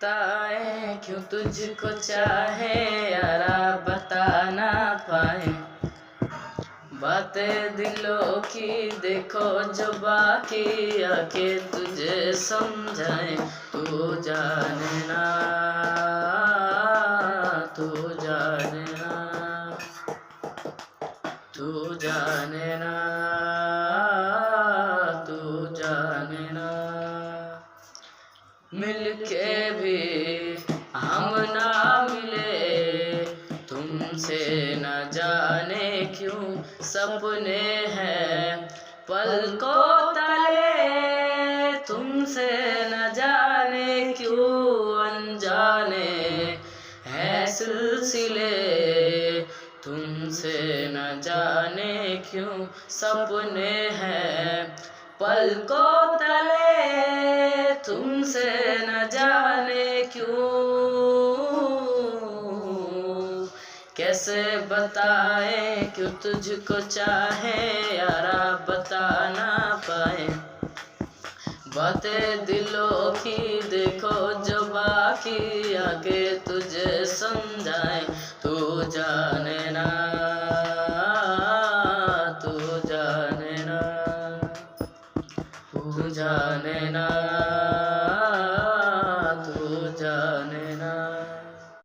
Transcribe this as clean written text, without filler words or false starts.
ताए क्यों तुझको चाहे यारा बता ना पाए, बातें दिलों की देखो जो बाकी आके तुझे समझाए। तू जाने ना, तू जाने ना, तू जाने ना, तू जाने ना। मिलके भी हम ना मिले, तुमसे न जाने क्यों सपने हैं पलकों तले, तुमसे न जाने क्यों अनजाने हैं सिलसिले, तुमसे न जाने क्यों सपने हैं पलकों तले, तुमसे न जाने क्यों। कैसे बताए क्यों तुझको चाहे यारा बता ना पाए, बातें दिलों की देखो जो बाकी आगे तुझे समझाए। तू जाने ना,